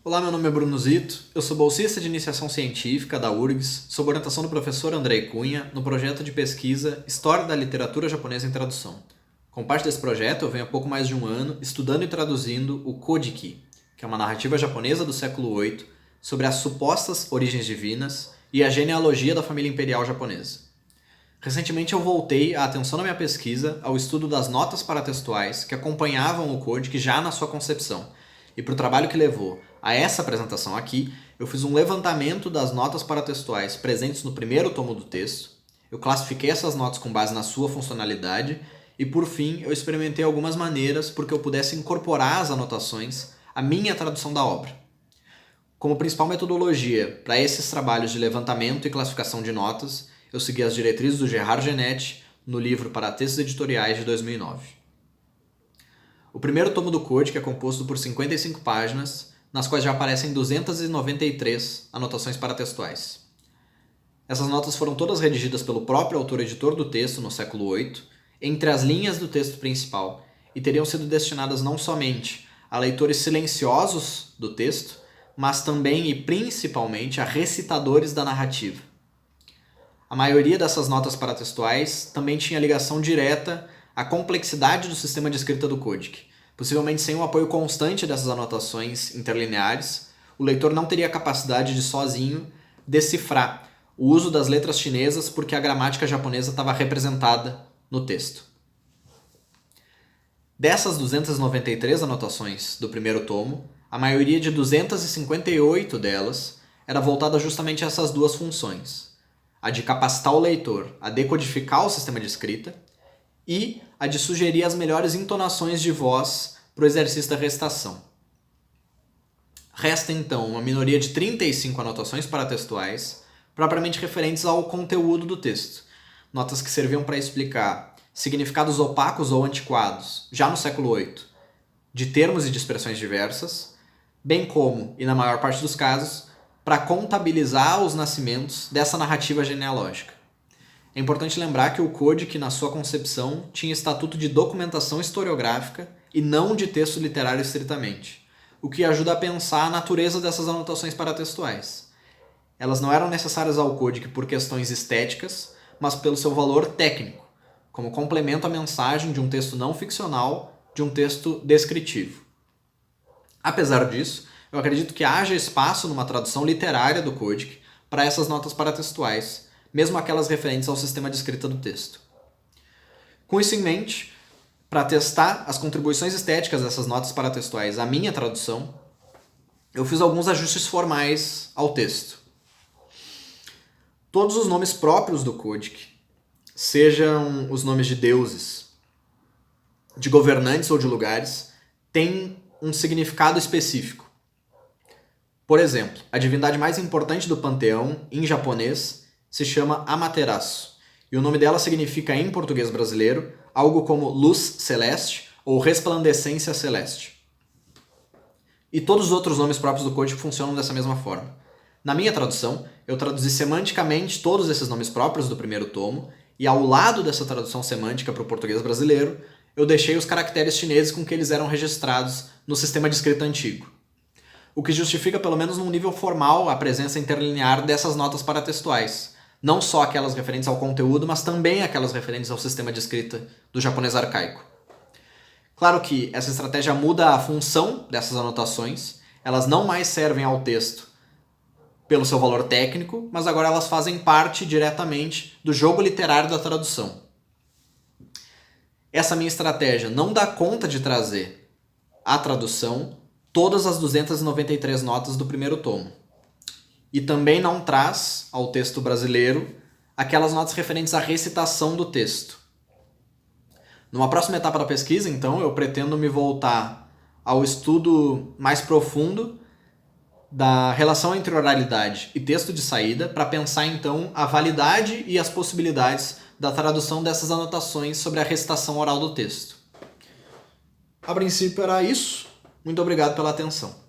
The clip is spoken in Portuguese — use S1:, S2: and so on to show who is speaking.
S1: Olá, meu nome é Bruno Zito, eu sou bolsista de iniciação científica da URGS, sob orientação do professor Andrei Cunha, no projeto de pesquisa História da Literatura Japonesa em Tradução. Como parte desse projeto, eu venho há pouco mais de um ano estudando e traduzindo o Kojiki, que é uma narrativa japonesa do século VIII sobre as supostas origens divinas e a genealogia da família imperial japonesa. Recentemente eu voltei a atenção na minha pesquisa ao estudo das notas paratextuais que acompanhavam o Kojiki já na sua concepção, e para o trabalho que levou a essa apresentação aqui, eu fiz um levantamento das notas paratextuais presentes no primeiro tomo do texto, eu classifiquei essas notas com base na sua funcionalidade e, por fim, eu experimentei algumas maneiras por que eu pudesse incorporar as anotações à minha tradução da obra. Como principal metodologia para esses trabalhos de levantamento e classificação de notas, eu segui as diretrizes do Gerhard Genetti no livro para textos editoriais de 2009. O primeiro tomo do Kojiki é composto por 55 páginas, nas quais já aparecem 293 anotações paratextuais. Essas notas foram todas redigidas pelo próprio autor-editor do texto no século VIII, entre as linhas do texto principal, e teriam sido destinadas não somente a leitores silenciosos do texto, mas também e principalmente a recitadores da narrativa. A maioria dessas notas paratextuais também tinha ligação direta à complexidade do sistema de escrita do Kojiki. Possivelmente sem o apoio constante dessas anotações interlineares, o leitor não teria a capacidade de sozinho decifrar o uso das letras chinesas porque a gramática japonesa estava representada no texto. Dessas 293 anotações do primeiro tomo, a maioria de 258 delas era voltada justamente a essas duas funções: a de capacitar o leitor a decodificar o sistema de escrita e a de sugerir as melhores entonações de voz para o exercício da recitação. Resta então uma minoria de 35 anotações paratextuais propriamente referentes ao conteúdo do texto, notas que serviam para explicar significados opacos ou antiquados, já no século VIII, de termos e de expressões diversas, bem como, e na maior parte dos casos, para contabilizar os nascimentos dessa narrativa genealógica. É importante lembrar que o Kojiki, na sua concepção, tinha estatuto de documentação historiográfica e não de texto literário estritamente, o que ajuda a pensar a natureza dessas anotações paratextuais. Elas não eram necessárias ao Kojiki por questões estéticas, mas pelo seu valor técnico, como complemento à mensagem de um texto não ficcional, de um texto descritivo. Apesar disso, eu acredito que haja espaço numa tradução literária do Kojiki para essas notas paratextuais, mesmo aquelas referentes ao sistema de escrita do texto. Com isso em mente, para testar as contribuições estéticas dessas notas paratextuais à minha tradução, eu fiz alguns ajustes formais ao texto. Todos os nomes próprios do Kojiki, sejam os nomes de deuses, de governantes ou de lugares, têm um significado específico. Por exemplo, a divindade mais importante do panteão, em japonês, se chama Amaterasu, e o nome dela significa, em português brasileiro, algo como luz celeste ou resplandecência celeste. E todos os outros nomes próprios do Kojiki funcionam dessa mesma forma. Na minha tradução, eu traduzi semanticamente todos esses nomes próprios do primeiro tomo, e ao lado dessa tradução semântica para o português brasileiro, eu deixei os caracteres chineses com que eles eram registrados no sistema de escrita antigo. O que justifica, pelo menos num nível formal, a presença interlinear dessas notas paratextuais, não só aquelas referentes ao conteúdo, mas também aquelas referentes ao sistema de escrita do japonês arcaico. Claro que essa estratégia muda a função dessas anotações, elas não mais servem ao texto pelo seu valor técnico, mas agora elas fazem parte diretamente do jogo literário da tradução. Essa minha estratégia não dá conta de trazer à tradução todas as 293 notas do primeiro tomo. E também não traz ao texto brasileiro aquelas notas referentes à recitação do texto. Numa próxima etapa da pesquisa, então, eu pretendo me voltar ao estudo mais profundo da relação entre oralidade e texto de saída para pensar, então, a validade e as possibilidades da tradução dessas anotações sobre a recitação oral do texto. A princípio era isso. Muito obrigado pela atenção.